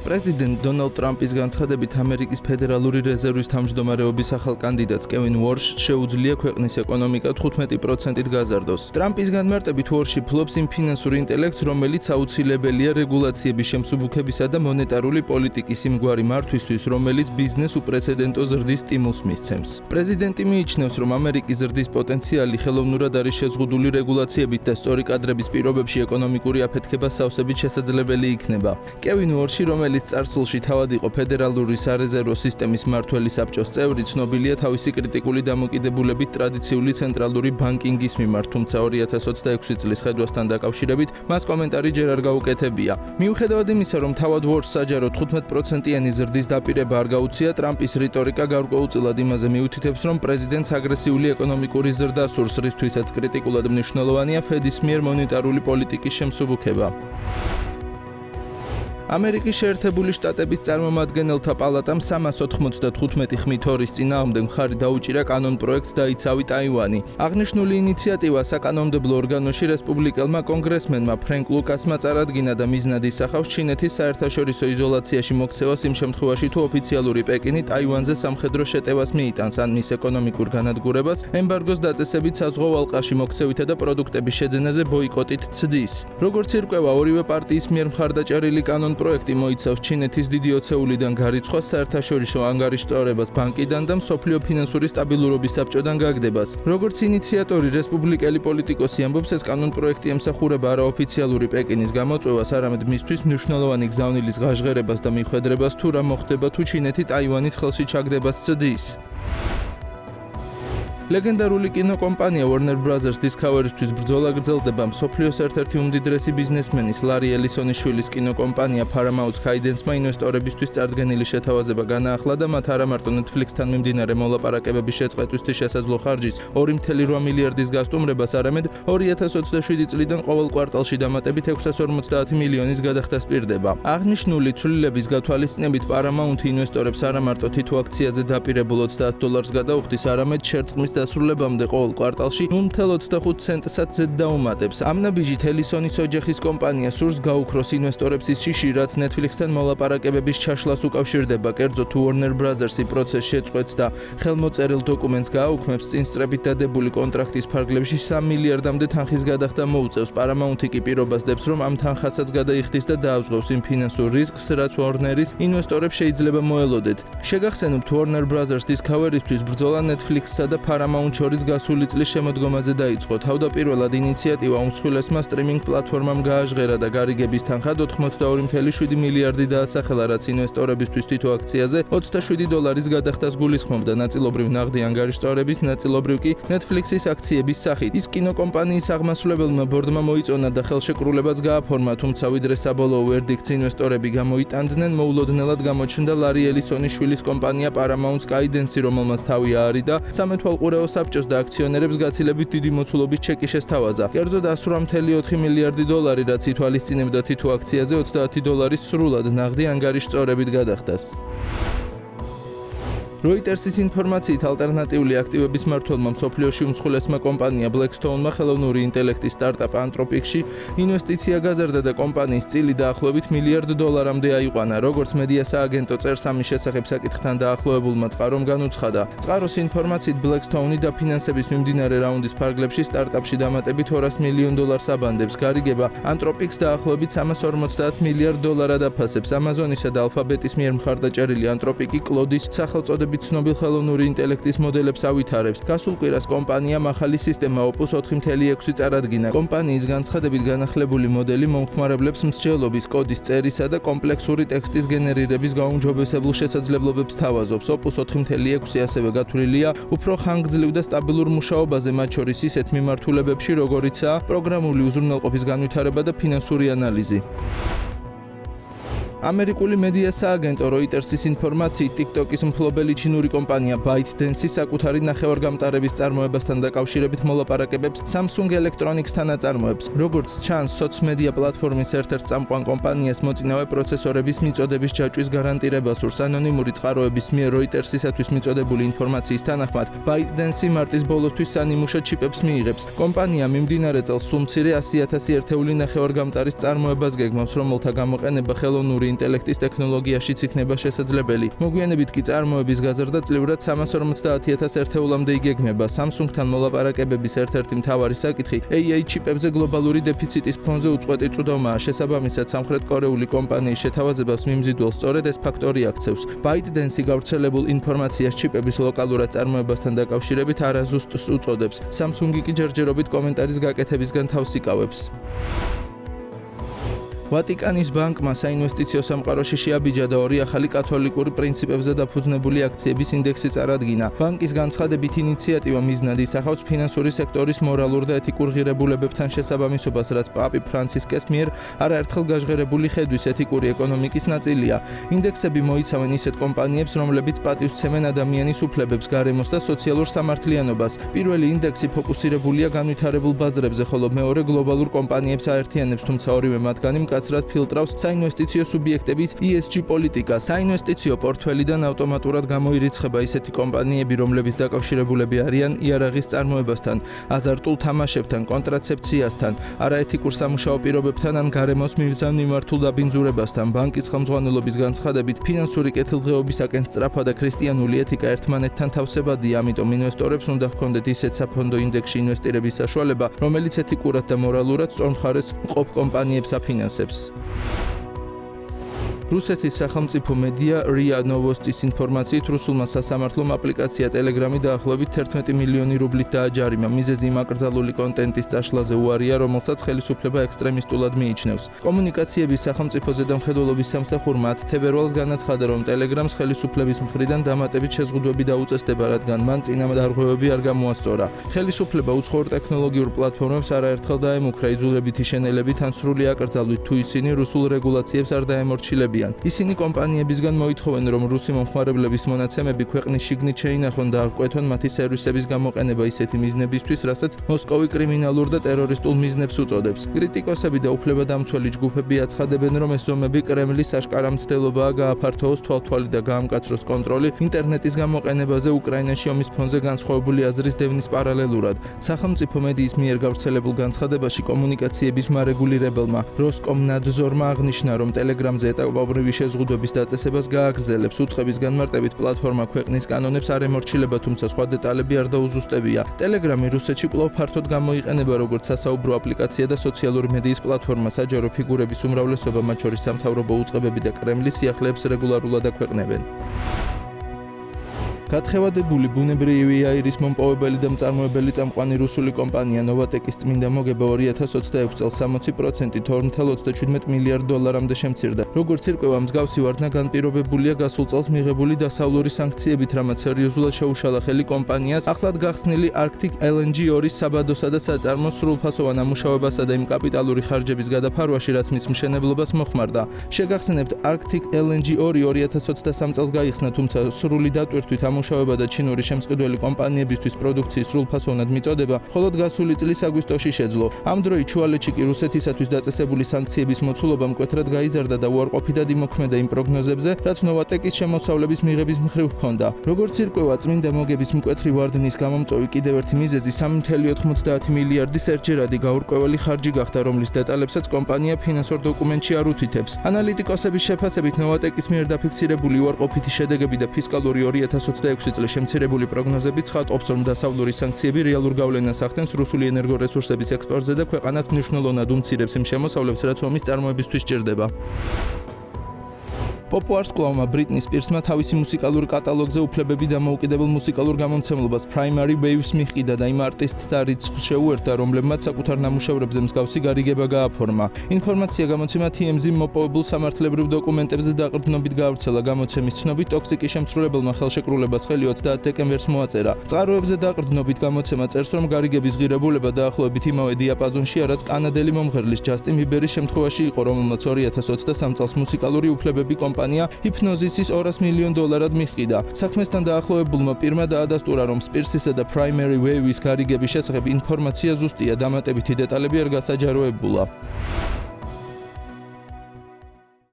პრეზიდენტ დონალდ ტრამპის განცხადებით ამერიკის ფედერალური რეზერვის თავმჯდომარეობის ახალ კანდიდატს კევინ უორშს შეუძლია ქვეყნის ეკონომიკა 15%-ით გაზარდოს. ტრამპის განმარტებით უორში ფლობს იმ ფინანსურ ინტელექტს, რომელიც აუცილებელია რეგულაციების შემსუბუქებისა და მონეტარული პოლიტიკის იმგვარი მართვისთვის, რომელიც ბიზნეს უპრეცედენტო ზრდის სტიმულს მისცემს. პრეზიდენტი მიიჩნევს, რომ ამერიკის ზრდის პოტენციალი ხელოვნურად არის შეზღუდული რეგულაციებით და სწორი კადრების პირობებში ეკონომიკური აფეთქება სავსებით შესაძლებელი იქნება. კევინ უორში, რომელიც წარსულში თავად იყო ფედერალური სარეზერვო სისტემის მმართველი საბჭოს წევრი, ცნობილია თავისი კრიტიკული დამოკიდებულებით ტრადიციული ცენტრალური ბანკინგის მიმართ, თუმცა 2026 წლის ხედვასთან დაკავშირებით მას კომენტარი ჯერ არ გაუკეთებია. მიუხედავად იმისა, რომ თავად უორშს საჯარო 15%-იანი ზრდის დაპირება არ გაუწია, ტრამპის რიტორიკა გარკვეულწილად იმაზე მიუთითებს, რომ პრეზიდენტს აგრესიული ეკონომიკური ზრდა სურს, რისთვისაც კრიტიკულად მნიშვნელოვანია ფედის მიერ მონეტარული პოლიტიკის შემსუბუქება. ამერიკის შეერთებული შტატების წარმომადგენელთა პალატამ 395 ხმით 2-ის წინააღმდეგ მხარი დაუჭირა კანონპროექტს დაიცავი ტაივანი. აღნიშნული ინიციატივა საკანონმდებლო ორგანოში რესპუბლიკელმა კონგრესმენმა ფრენკ ლუკასმა წარადგინა და მიზნად ისახავს ჩინეთის საერთაშორისო იზოლაციაში მოქცევას იმ შემთხვევაში, თუ ოფიციალური პეკინი ტაივანზე სამხედრო შეტევას მიიტანს ან მის ეკონომიკურ განადგურებას, ემბარგოს დაწესებით საზღვაო ალყაში მოქცევითა და პროდუქტების შეძენაზე ბოიკოტით ცდის. როგორც ირკვევა, ორივე პარტიის მიერ მხარდაჭერილი პროექტი მოიცავს ჩინეთის დიდი ოცეულიდან გარიცხვას, საერთაშორისო ანგარიშწორებას ბანკიდან და მსოფლიო ფინანსური სტაბილურობის საბჭოდან გაგდებას. როგორც ინიციატორი რესპუბლიკელი პოლიტიკოსი ამბობს, ეს კანონპროექტი ემსახურება არაოფიციალური პეკინის გამოწვევას, არამედ მისთვის მნიშვნელოვანი გზავნილის გაჟღერებას და მიხვედრებას, თუ რა მოხდება, თუ ჩინეთი ტაივანის ხელში ჩაგდებას ცდის. ლეგენდარული კინოკომპანია Warner Brothers Discovery-თვის ბრძოლა გრძელდება. მსოფლიოს ერთ-ერთი უმდიდრესი ბიზნესმენის ლარი ელისონის შვილის კინოკომპანია Paramount Skydance-მა ინვესტორებისთვის წარდგენილი შეთავაზება განაახლა და მათ არა მარტო Netflix-თან მიმდინარე მოლაპარაკებების შეწყვეტისთვის შესაძლო ხარჯის 2.8 მილიარდის გასტუმრებას, არამედ 2027 წლიდან ყოველ კვარტალში დამატებით 650 მილიონის გადახდას პირდება. აღნიშნული ცვლილების გათვალისწინებით Paramount ინვესტორებს არა მარტო თითო აქციაზე დაპირებულ $30 გადაუხდის, არამედ შერწყმის დასრულებამდე ყოველ კვარტალში 0.25 ცენტსაც ზედდაუმატებს. ამ ნაბიჯით ელისონის ოჯახის კომპანია სურს გაუქროს ინვესტორებს ის შიში, რაც Netflix-თან მოლაპარაკებების ჩაშლას უკავშირდება. კერძოდ, თუ Warner Brothers-ი პროცესს შეწყვეტს და ხელმოწერილ დოკუმენტს გააუქმებს, წინ სწრებით დადებული კონტრაქტის ფარგლებში 3 მილიარდამდე თანხის გადახდა მოუწევს. Paramount-ი კი პირობას დებს, რომ ამ თანხასაც გადაიხდის და დააუწყოს იმ ფინანსურ რისკს, რაც Warner-ის ინვესტორებს შეიძლება მოელოდეთ. შეგახსენებთ, Warner Brothers Discovery-თვის ბრძოლა Netflix-სა და Paramount შორის გასული წლის შემოდგომაზე დაიწყო. თავდაპირველად ინიციატივა უმსხვილესმა სტრიმინგ პლატფორმამ გააჟღერა და გარიგების თანხად 82.7 მილიარდი დაასახელა, რაც ინვესტორებისთვის თითო აქციაზე $27 გადახდას გულისხმობდა, ნაწილობრივ ნაღდი ანგარიშწორების, ნაწილობრივ კი Netflix-ის აქციების სახით. ის კინოკომპანიის აღმასრულებელმა ბორდმა მოიწონა და ხელშეკრულებაც გააფორმა, თუმცა ვიდრე საბოლოო ვერდიქტს ინვესტორები გამოიტანდნენ, მოულოდნელად გამოჩნდა ლარი ელისონის შვილის კომპანია Paramount Skydance, რომელმაც თავი აარიდა სამეთვალყურეო საბჭოს და აქციონერებს გაცილებით დიდი მოცულობის ჩეკი შესთავაზა. კერძოდ $108.4 მილიარდი, რაც ითვალისწინებდა თითო აქციაზე $30 სრულად ნაღდი ანგარიშწორებით გადახდას. Reuters-ის ინფორმაციით, ალტერნატიული აქტივების მმართველმა მსოფლიოში უმსხვილესმა კომპანია Blackstone-მა ხელოვნური ინტელექტის სტარტაპ Anthropic-ში ინვესტიცია გაზარდა და კომპანიის წილი დაახლოებით $1 მილიარდამდე აიყვანა. როგორც მედია სააგენტო წერს, ამის შესახებ საკითხთან დაახლოებულმა წყარომ განუცხადა. წყაროს ინფორმაციით, Blackstone-ი დაფინანსების მიმდინარე რაუნდის ფარგლებში სტარტაპში დამატებით $200 მილიონ აბანდებს. გარიგება Anthropic-ს დაახლოებით $350 მილიარდ აფასებს. Amazon-ისა და Alphabet-ის მიერ მხარდაჭერილი Anthropic-ი კლოდის სახელწოდებით ცნობილ ხელოვნური ინტელექტის მოდელებს ავითარებს. გასულ კვირას კომპანიამ ახალი სისტემა Opus 4.6 წარადგინა. კომპანიის განცხადებით, განახლებული მოდელი მომხმარებლებს მსჯელობის, კოდის წერისა და კომპლექსური ტექსტის გენერირების გაუმჯობესებულ შესაძლებლობებს თავაზობს. Opus 4.6 ასევე გათვლილია უფრო ხანგრძლივ და სტაბილურ მუშაობაზე, მათ შორის ისეთ მიმართულებებში, როგორიცაა პროგრამული უზრუნველყოფის განვითარება და ფინანსური ანალიზი. ამერიკული მედია სააგენტო Reuters-ის ინფორმაციით, TikTok-ის მფლობელი ჩინური კომპანია ByteDance საკუთარი ნახევარგამტარების წარმოებასთან დაკავშირებით მოლაპარაკებებს Samsung Electronics-თან აწარმოებს. როგორც ჩანს, სოციმედია პლატფორმის ერთ-ერთ წამყვან კომპანიას მოწინავე პროცესორების მიწოდების ჯაჭვის გარანტირება სურს. ანონიმური წყაროების მიერ Reuters-ისათვის მიწოდებული ინფორმაციის თანახმად, ByteDance მარტის ბოლოსთვის სანიმუშო ჩიპებს მიიღებს. კომპანია მიმდინარე წელს სულ მცირე 100,000 ერთეული ნახევარგამტარის წარმოებას გეგმავს, რომელთა გამოყენება ხელოვნური ინტელექტის ტექნოლოგიაშიც იქნება შესაძლებელი. მოგვიანებით კი წარმოების გაზრდა წლიურად 350,000 ერთეულამდე იგეგმება. Samsung-თან მოლაპარაკებების ერთ-ერთი მთავარი საკითხი AI ჩიპებზე გლობალური დეფიციტის ფონზე უწყვეტი წვდომაა. შესაბამისად, სამხრეთკორეული კომპანიის შეთავაზებას მიმზიდველ სწორედ ეს ფაქტორი აქცევს. ByteDance გავრცელებულ ინფორმაციას ჩიპების ლოკალურად წარმოებასთან დაკავშირებით არაზუსტს უწოდებს. Samsung-ი კი ჯერჯერობით კომენტარის გაკეთებისგან თავს იკავებს. ვატიკანის ბანკმა საინვესტიციო სამყაროში შეაბიჯა და 2 ახალი კათოლიკური პრინციპებზე დაფუძნებული აქციების ინდექსი წარადგინა. ბანკის განცხადებით ინიციატივა მიზნად ისახავს ფინანსური სექტორის მორალურ და ეთიკურ ღირებულებებთან შესაბამისობას, რაც პაპი ფრანცისკეს მიერ არაერთხელ გაჟღერებული ხედვის ეთიკური ეკონომიკის ნაწილია. ინდექსები მოიცავენ ისეთ კომპანიებს, რომლებიც პატივსცემენ ადამიანის უფლებებს, გარემოს და სოციალურ სამართლიანობას. პირველი ინდექსი ფოკუსირებულია განვითარებულ ბაზრებზე, ხოლო მეორე გლობალურ კომპანიებს აერთიანებს, თუმცა ორივე მათგანი მკაცრად ფილტრავს საინვესტიციო სუბიექტების ESG პოლიტიკას. საინვესტიციო პორტფელიდან ავტომატურად გამოირიცხება ისეთი კომპანიები, რომლებიც დაკავშირებულები არიან იარაღის წარმოებასთან, აზარტულ თამაშებთან, კონტრაცეფციასთან, არაეთიკურ სამუშაო პირობებთან ან გარემოს მიზან მიმართულ დაბინძურებასთან. ბანკის ხელმძღვანელობის განცხადებით, ფინანსური კეთილდღეობისაკენ სწრაფა და ქრისტიანული ეთიკა ერთმანეთთან თავსებადია, ამიტომ ინვესტორებს უნდა ჰქონდეთ ისეთ საფონდო ინდექსში ინვესტირების საშუალება, რომელიც ეთიკურად და მორალურად სწორ მხარეს მყოფ კომპანიებს აფინანსებს. რუსეთის სახელმწიფო მედია RIA Novosti-ის ინფორმაციით, რუსულმა სასამართლომ აპლიკაცია Telegram-ი დაახლოებით 11 მილიონი რუბლით დააჯარიმა. მიზეზი იმ აკრძალული კონტენტის წაშლაზე უარია, რომელსაც ხელისუფლება ექსტრემისტულად მიიჩნევს. კომუნიკაციების სახელმწიფო ზედამხედველობის სამსახურმა 10 თებერვალს განაცხადა, რომ Telegram-ს ხელისუფლების მხრიდან დამატებით შეზღუდვები დაუწესდება, რადგან მან წინადარღვევები არ გამოასწორა. ხელისუფლება უცხოურ ტექნოლოგიურ პლატფორმებს არაერთხელ დაემუქრა იძულებითი შენელებით ან სრული აკრძალვით, თუ ისინი რუსულ რეგულაციებს არ დაემორჩილებიან. ისინი კომპანიებისგან მოითხოვენ, რომ რუსი მომხმარებლების მონაცემები ქვეყნის შიგნით შეინახონ და აღკვეთონ მათი სერვისების გამოყენება ისეთი მიზნებისთვის, რასაც მოსკოვი კრიმინალურ და ტერორისტულ მიზნებს უწოდებს. კრიტიკოსები და უფლებადამცველი ჯგუფები აცხადებენ, რომ ეს ზომები კრემლის აშკარა მცდელობაა გააფართოვოს თვალთვალი და გაამკაცროს კონტროლი ინტერნეტის გამოყენებაზე უკრაინაში ომის ფონზე განსხვავებული აზრის დევნის პარალელურად. სახელმწიფო მედიის მიერ გავრცელებულ განცხადებაში კომუნიკაციების მარეგულირებელმა როსკომნადზორმა აღნიშნა, რომ Telegram-ზე ეტაპობრივი შეზღუდვების დაწესებას გააგრძელებს. უწყების განმარტებით პლატფორმა ქვეყნის კანონებს არ ემორჩილება, თუმცა სხვა დეტალები არ დაუზუსტებია. Telegram-ი რუსეთში კვლავ ფართოდ გამოიყენება როგორც სასაუბრო აპლიკაცია და სოციალური მედიის პლატფორმა. საჯარო ფიგურების უმრავლესობა, მათ შორის სამთავრობო უწყებები და კრემლის სიახლეებს რეგულარულად აქვეყნებენ. გათხევადებული ბუნებრივი აირის მომპოვებელი და მწარმოებელი წამყვანი რუსული კომპანია Novatek-ის წმინდა მოგება 2026 წელს 60% 2.37 მილიარდ დოლარამდე შემცირდა. როგორც ირკვევა, მსგავსი ვარდნა განპირობებულია გასულ წელს მიღებული დასავლური სანქციებით, რამაც სერიოზულად შეუშალა ხელი კომპანიას ახლად გახსნილი Arctic LNG 2-ის საბადოსა და საწარმოს სრულფასოვან ამუშავებასა და იმ კაპიტალური ხარჯების გადაფარვაში, რაც მის მშენებლობას მოხმარდა. შეგახსენებთ, Arctic LNG 2 2023 წელს გაიხსნა, თუმცა სრული დატვირთვით ამუშავება და ჩინური შემსყიდველი კომპანიებისთვის პროდუქციის სრულფასოვნად მიწოდება მხოლოდ გასული წლის აგვისტოში შეძლო. ამ დროით ჩუალეთში კი რუსეთისათვის დაწესებული სანქციების მოცულობა მკვეთრად გაიზარდა და უარყოფითად იმოქმედა იმ პროგნოზებზე, რაც Novatek-ის შემოსავლების მიღების მხრივ ჰქონდა. როგორც ირკვევა, წმინდა მოგების მკვეთრი ვარდნის გამომწვევი კიდევ ერთი მიზეზი 3.90 მილიარდის ერთჯერადი გაურკვეველი ხარჯი გახდა, რომლის დეტალებსაც კომპანია ფინანსურ დოკუმენტში არ უთითებს. ანალიტიკოსების შეფასებით Novatek-ის მიერ დაფიქსირებული უარყოფითი შედეგები და ფისკალური 2026 წლის შემცირებული პროგნოზები ცხადყოფს, რომ დასავლური სანქციები რეალურ გავლენას ახდენს რუსული ენერგორესურსების ექსპორტზე და ქვეყანას მნიშვნელოვნად უმცირებს იმ შემოსავლებს, რაც ომის წარმოებისთვის სჭირდება. პოპუარს კლავმა ბრიტნი სპირსმა თავისი მუსიკალურ კატალოგზე უფლებები დამოუკიდებელ მუსიკალურ გამომცემლობას Primary Waves მიჰყიდა და იმ არტისტთა რიცხვს შეუერთდა, რომლებმაც საკუთარ ნამუშევრებზე მსგავსი გარიგება გააფორმა. ინფორმაცია გამოცემა TMZ-მ მოპოვებულ სამართლებრივ დოკუმენტებზე დაყრდნობით გაავრცელა. გამოცემის ცნობით, ტოქსიკის შემსრულებელმა ხელშეკრულებას ხელი 30 დეკემბერს მოაწერა. წყაროებზე დაყრდნობით გამოცემა წერს, რომ გარიგების ღირებულება დაახლოებით იმავე დიაპაზონშია, რაც კანადელი მომღერლის ჯასტინ ბიბერის შემთხვევაში იყო, რომელმაც 2023 წელს მუსიკალური უფლებები კომპანია ჰიპნოზისის $200 მილიონ მიჰყიდა. საქმესთან დაახლოებულმა პირმა დაადასტურა, რომ სპირსისა და Primary Wave-ის გარიგების შესახებ ინფორმაცია ზუსტია, დამატებითი დეტალები არ გასაჯაროებულა.